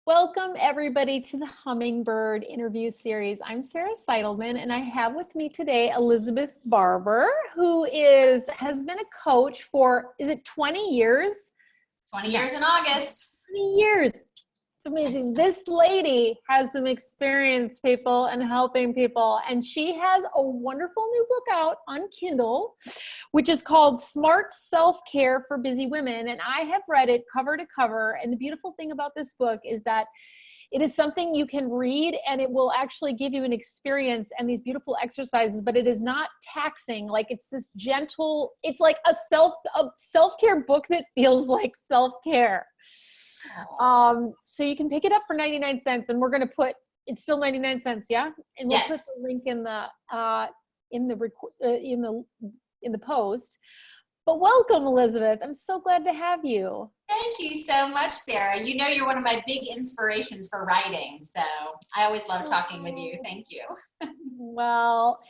Welcome everybody to the Hummingbird interview series. I'm Sarah Seidelman and I have with me today Elizabeth Barbour, who has been a coach for, is it 20 years? 20 years in August. 20 years. It's amazing. This lady has some experience, people, and helping people. And she has a wonderful new book out on Kindle, which is called Smart Self-Care for Busy Women. And I have read it cover to cover. And the beautiful thing about this book is that it is something you can read and it will actually give you an experience and these beautiful exercises, but it is not taxing. Like it's this gentle, it's like a self-care book that feels like self-care. So you can pick it up for 99 cents and we're going to put, it's still 99 cents. Yeah. And we'll put the link in the post. But welcome, Elizabeth. I'm so glad to have you. Thank you so much, Sarah. You know, you're one of my big inspirations for writing. So I always love talking with you. Thank you. Well,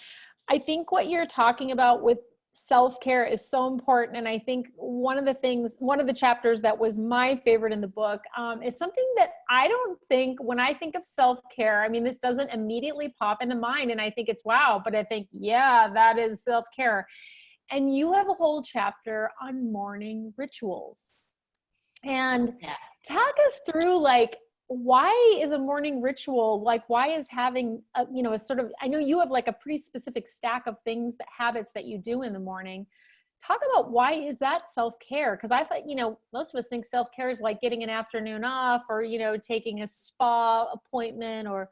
I think what you're talking about with self-care is so important. And I think one of the chapters that was my favorite in the book is something that I don't think, when I think of self-care, I mean, this doesn't immediately pop into mind. And I think it's wow, but I think, yeah, that is self-care. And you have a whole chapter on morning rituals. And talk us through, like, why is a morning ritual, like, why is having a sort of, I know you have like a pretty specific stack of habits that you do in the morning. Talk about why is that self-care? Because I thought, most of us think self-care is like getting an afternoon off or, taking a spa appointment or,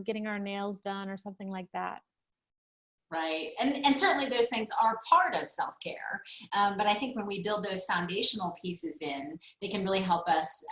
getting our nails done or something like that. Right. And certainly those things are part of self-care. But I think when we build those foundational pieces in, they can really help us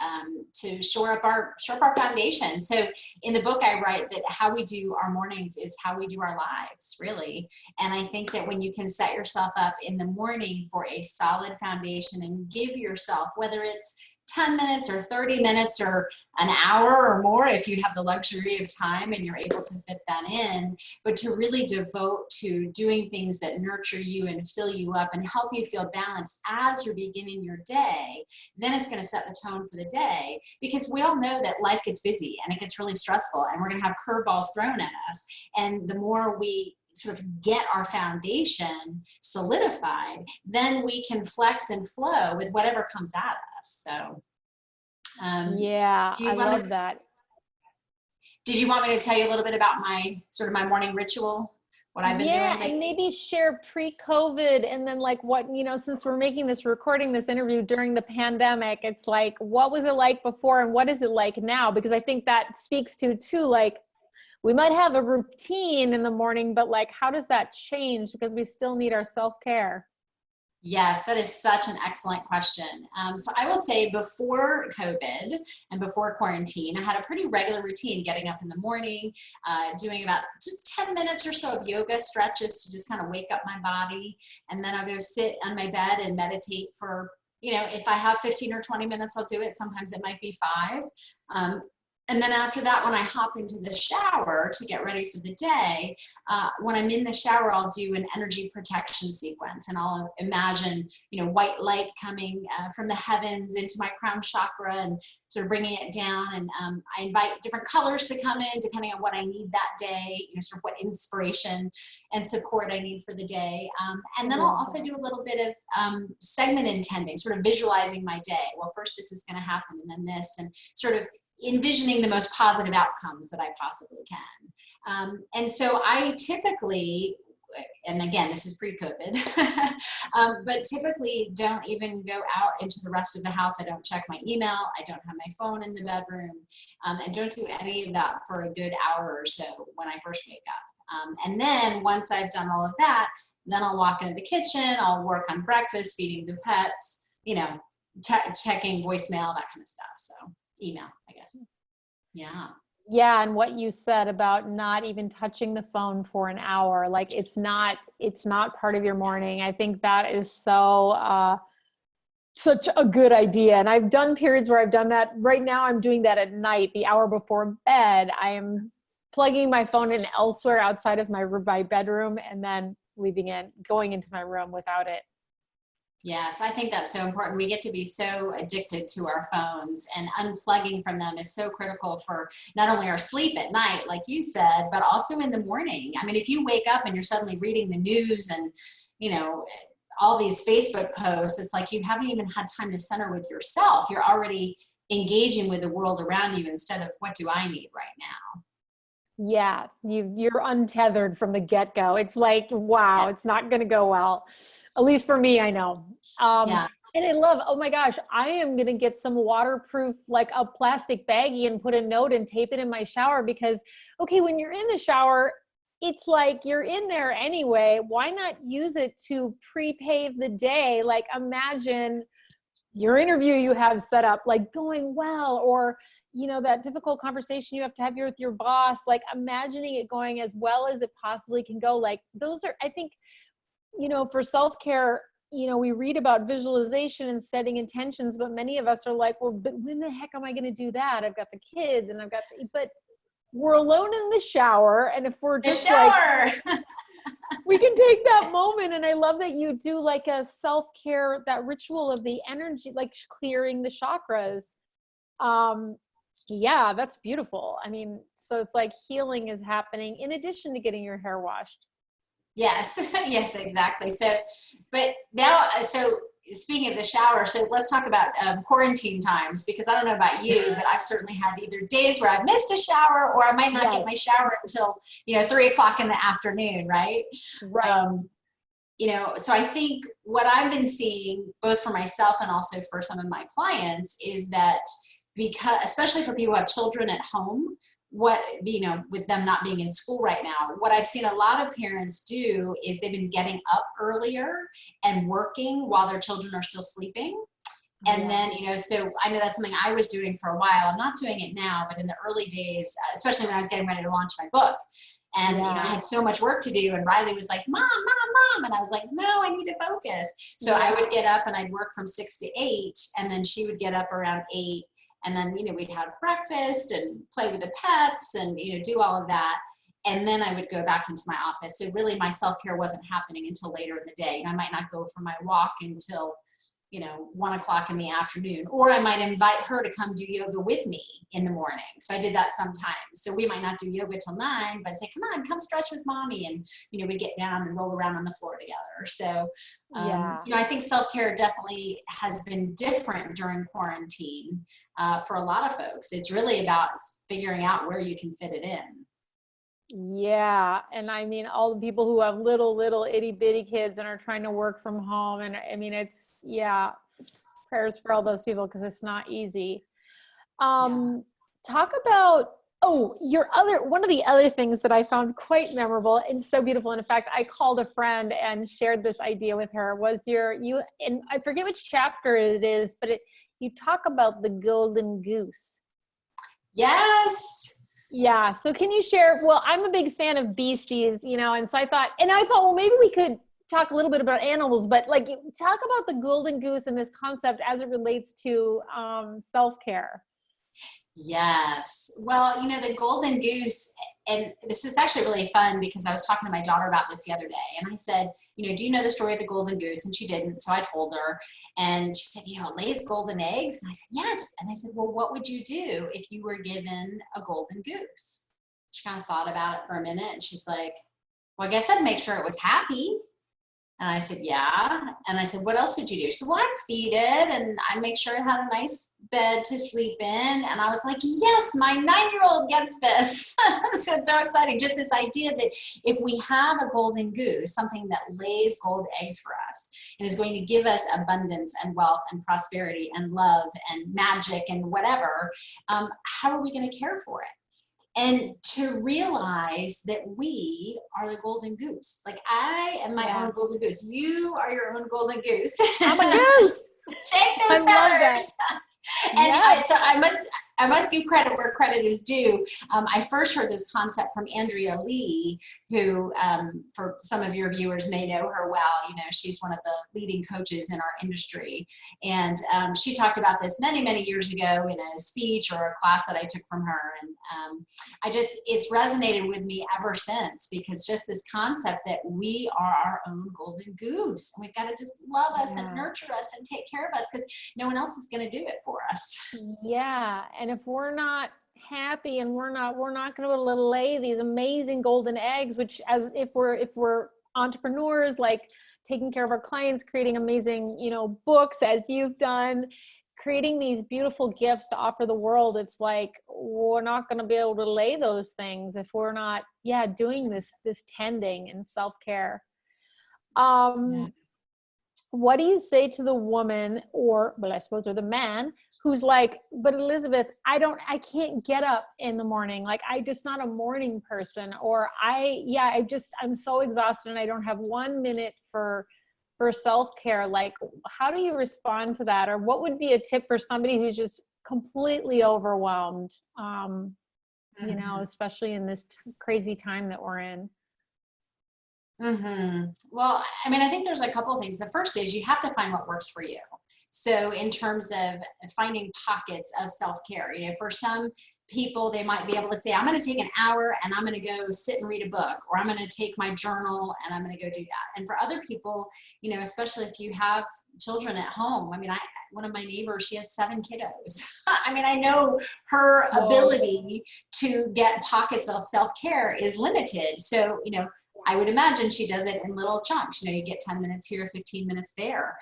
to shore up our foundation. So in the book, I write that how we do our mornings is how we do our lives, really. And I think that when you can set yourself up in the morning for a solid foundation and give yourself, whether it's 10 minutes or 30 minutes or an hour or more, if you have the luxury of time and you're able to fit that in, but to really devote to doing things that nurture you and fill you up and help you feel balanced as you're beginning your day, then it's going to set the tone for the day. Because we all know that life gets busy and it gets really stressful and we're going to have curveballs thrown at us. And the more we sort of get our foundation solidified, then we can flex and flow with whatever comes at us. So yeah, I love that. Did you want me to tell you a little bit about my morning ritual, what I've been doing lately? And maybe share pre-COVID and then like what, since we're recording this interview during the pandemic, it's like, what was it like before and what is it like now? Because I think that speaks to too, like, we might have a routine in the morning, but like, how does that change? Because we still need our self-care. Yes, that is such an excellent question. So I will say before COVID and before quarantine, I had a pretty regular routine, getting up in the morning, doing about just 10 minutes or so of yoga stretches to just kind of wake up my body. And then I'll go sit on my bed and meditate for, if I have 15 or 20 minutes, I'll do it. Sometimes it might be 5. And then after that, when I hop into the shower to get ready for the day, when I'm in the shower, I'll do an energy protection sequence and I'll imagine, white light coming from the heavens into my crown chakra and sort of bringing it down. And I invite different colors to come in depending on what I need that day, sort of what inspiration and support I need for the day. And then I'll also do a little bit of segment intending, sort of visualizing my day. Well, first this is going to happen and then this, and sort of envisioning the most positive outcomes that I possibly can. And so I typically, and again, this is pre-COVID, but typically don't even go out into the rest of the house. I don't check my email. I don't have my phone in the bedroom, and don't do any of that for a good hour or so when I first wake up. And then once I've done all of that, then I'll walk into the kitchen, I'll work on breakfast, feeding the pets, checking voicemail, that kind of stuff. So email, I guess. Yeah. Yeah. And what you said about not even touching the phone for an hour, like it's not part of your morning. I think that is such a good idea. And I've done periods where I've done that. Right now I'm doing that at night, the hour before bed. I am plugging my phone in elsewhere outside of my bedroom and then leaving it, going into my room without it. Yes, I think that's so important. We get to be so addicted to our phones, and unplugging from them is so critical for not only our sleep at night, like you said, but also in the morning. I mean, if you wake up and you're suddenly reading the news and, you know, all these Facebook posts, it's like you haven't even had time to center with yourself. You're already engaging with the world around you instead of what do I need right now? Yeah, you're untethered from the get-go. It's like, wow, it's Yes. not going to go well. At least for me, I know. Yeah. And I love, oh my gosh, I am going to get some waterproof, like a plastic baggie and put a note and tape it in my shower because, okay, when you're in the shower, it's like you're in there anyway. Why not use it to pre-pave the day? Like imagine your interview you have set up like going well, or that difficult conversation you have to have with your boss, like imagining it going as well as it possibly can go. Like those are, I think, for self-care, we read about visualization and setting intentions, but many of us are like, well, but when the heck am I going to do that? I've got the kids and but we're alone in the shower, and if we're The just like, shower. we can take that moment. And I love that you do like a self-care, that ritual of the energy, like clearing the chakras. Yeah, that's beautiful. I mean, so it's like healing is happening in addition to getting your hair washed. Yes, yes, exactly. So, but now, so speaking of the shower, so let's talk about quarantine times, because I don't know about you, but I've certainly had either days where I've missed a shower, or I might not get Yes, my shower until, 3 o'clock in the afternoon, right? right. Um, so I think what I've been seeing both for myself and also for some of my clients is that, because especially for people who have children at home, with them not being in school right now, what I've seen a lot of parents do is they've been getting up earlier and working while their children are still sleeping. And Yeah. then, so I know that's something I was doing for a while. I'm not doing it now, but in the early days, especially when I was getting ready to launch my book, and, I Yeah. had so much work to do, and Riley was like, Mom, Mom, Mom. And I was like, no, I need to focus. So I Yeah. would get up and I'd work from 6 to 8, and then she would get up around 8. And then, we'd have breakfast and play with the pets and, do all of that. And then I would go back into my office. So really my self-care wasn't happening until later in the day. I might not go for my walk until 1 o'clock in the afternoon, or I might invite her to come do yoga with me in the morning. So I did that sometimes. So we might not do yoga till 9, but say, come stretch with mommy. And, we'd get down and roll around on the floor together. So, Yeah. I think self-care definitely has been different during quarantine for a lot of folks. It's really about figuring out where you can fit it in. Yeah. And I mean, all the people who have little itty bitty kids and are trying to work from home. And I mean, yeah, prayers for all those people because it's not easy. Yeah. Talk about, one of the other things that I found quite memorable and so beautiful. And in fact, I called a friend and shared this idea with her was and I forget which chapter it is, but you talk about the golden goose. Yes. Yeah. So can you share, well, I'm a big fan of beasties, and so I thought, well, maybe we could talk a little bit about animals, but like talk about the golden goose and this concept as it relates to self-care. Yes. Well, the golden goose, and this is actually really fun because I was talking to my daughter about this the other day, and I said, do you know the story of the golden goose? And she didn't. So I told her, and she said, it lays golden eggs. And I said, yes. And I said, well, what would you do if you were given a golden goose? She kind of thought about it for a minute, and she's like, well, I guess I'd make sure it was happy. And I said, yeah. And I said, what else would you do? She said, well, I'd feed it and I'd make sure it had a nice bed to sleep in. And I was like, yes, my 9-year-old gets this. So it's so exciting. Just this idea that if we have a golden goose, something that lays gold eggs for us and is going to give us abundance and wealth and prosperity and love and magic and whatever, how are we going to care for it? And to realize that we are the golden goose. Like I am my own golden goose. You are your own golden goose. I'm a goose. Shake those I love that. feathers. And Yes. so I I must give credit where credit is due. I first heard this concept from Andrea Lee, who, for some of your viewers may know her well. You know, she's one of the leading coaches in our industry. And she talked about this many, many years ago in a speech or a class that I took from her. And it's resonated with me ever since, because just this concept that we are our own golden goose. And we've got to just love us and nurture us and take care of us, because no one else is going to do it for us. Yeah. And if we're not happy and we're not going to be able to lay these amazing golden eggs, which if we're entrepreneurs, like taking care of our clients, creating amazing, books as you've done, creating these beautiful gifts to offer the world, it's like, we're not going to be able to lay those things if we're not, doing this tending and self-care. What do you say to the woman or the man who's like, but Elizabeth, I can't get up in the morning. Like, I just not a morning person, or I'm so exhausted and I don't have 1 minute for self-care. Like, how do you respond to that? Or what would be a tip for somebody who's just completely overwhelmed, especially in this crazy time that we're in? Well, I mean, I think there's a couple of things. The first is you have to find what works for you. So in terms of finding pockets of self-care, for some people, they might be able to say, I'm going to take an hour and I'm going to go sit and read a book, or I'm going to take my journal and I'm going to go do that. And for other people, especially if you have children at home, I mean, one of my neighbors, she has 7 kiddos. I mean, I know her ability to get pockets of self-care is limited. So, I would imagine she does it in little chunks. You get 10 minutes here, 15 minutes there.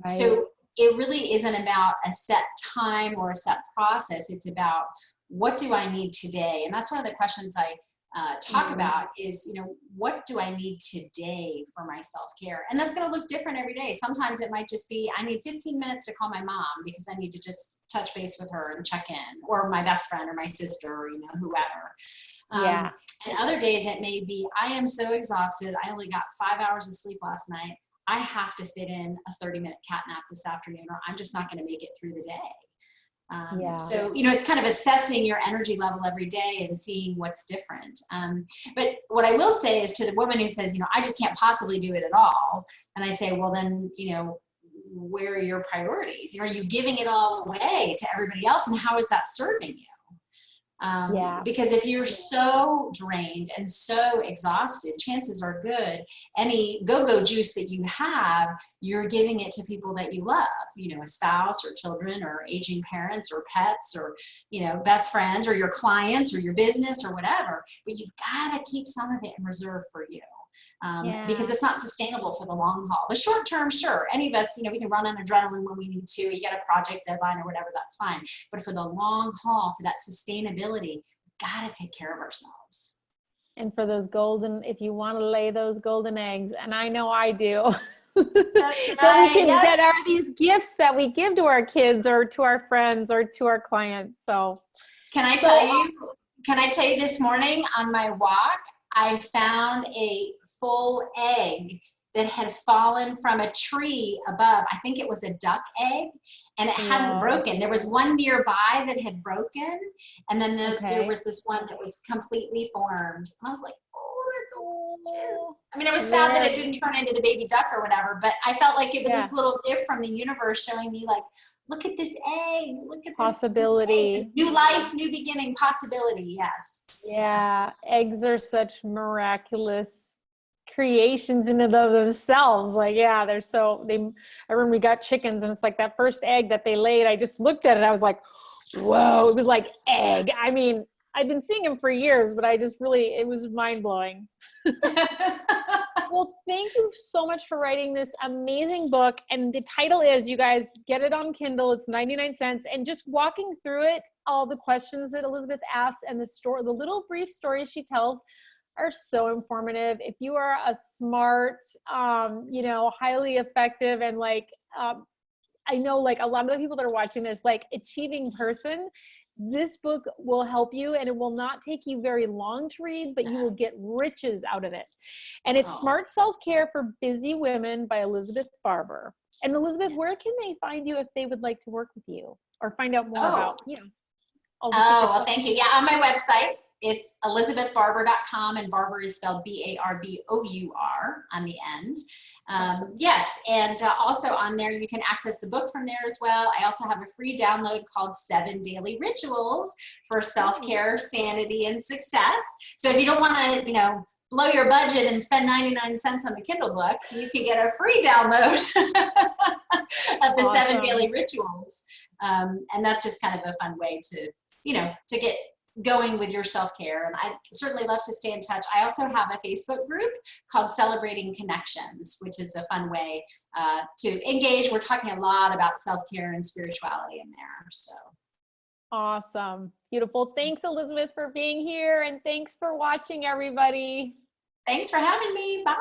So it really isn't about a set time or a set process. It's about, what do I need today? And that's one of the questions I talk about is, what do I need today for my self-care? And that's going to look different every day. Sometimes it might just be, I need 15 minutes to call my mom because I need to just touch base with her and check in, or my best friend or my sister, or, whoever. And other days it may be, I am so exhausted. I only got 5 hours of sleep last night. I have to fit in a 30-minute cat nap this afternoon, or I'm just not going to make it through the day. So, it's kind of assessing your energy level every day and seeing what's different. But what I will say is, to the woman who says, I just can't possibly do it at all. And I say, well, then, where are your priorities? Are you giving it all away to everybody else? And how is that serving you? Because if you're so drained and so exhausted, chances are good any go-go juice that you have, you're giving it to people that you love, a spouse or children or aging parents or pets or, best friends or your clients or your business or whatever. But you've got to keep some of it in reserve for you. Because it's not sustainable for the long haul. The short term, sure, any of us, we can run on adrenaline when we need to, you get a project deadline or whatever, that's fine. But for the long haul, for that sustainability, we've got to take care of ourselves. And for those if you want to lay those golden eggs, and I know I do, that's right. that are these gifts that we give to our kids or to our friends or to our clients. So can I tell you this morning on my walk, I found a full egg that had fallen from a tree above. I think it was a duck egg, and it hadn't broken. There was one nearby that had broken, and then there was this one that was completely formed. I was like, oh, that's gorgeous. I mean, it was sad that it didn't turn into the baby duck or whatever, but I felt like it was this little gift from the universe showing me, like, look at this egg, look at possibility. This new life, new beginning, possibility. Yes. Yeah. Eggs are such miraculous creations in and of themselves. Like, I remember we got chickens, and it's like that first egg that they laid, I just looked at it. I was like, whoa, it was like egg. I mean, I've been seeing them for years, but it was mind blowing. Well, thank you so much for writing this amazing book. And the title is, you guys get it on Kindle. It's 99 cents. And just walking through it, all the questions that Elizabeth asks and the little brief stories she tells are so informative. If you are a smart, highly effective, and I know like a lot of the people that are watching this, like achieving person, this book will help you, and it will not take you very long to read, but you will get riches out of it. And it's Smart Self-Care for Busy Women by Elizabeth Barbour. And Elizabeth, where can they find you if they would like to work with you or find out more about you? all the Oh, secret well, stuff. thank you. Yeah, on my website, it's elizabethbarbour.com, and Barbour is spelled Barbour on the end. Awesome. Yes, and also on there, you can access the book from there as well. I also have a free download called 7 Daily Rituals for Self-Care, Sanity, and Success. So if you don't want to, blow your budget and spend 99 cents on the Kindle book, you can get a free download of the 7 Daily Rituals. And that's just kind of a fun way to, to get going with your self-care. And I certainly love to stay in touch. I also have a Facebook group called Celebrating Connections, which is a fun way to engage. We're talking a lot about self-care and spirituality in there. So Awesome. Beautiful. Thanks, Elizabeth, for being here. And thanks for watching, everybody. thanks for having me. Bye.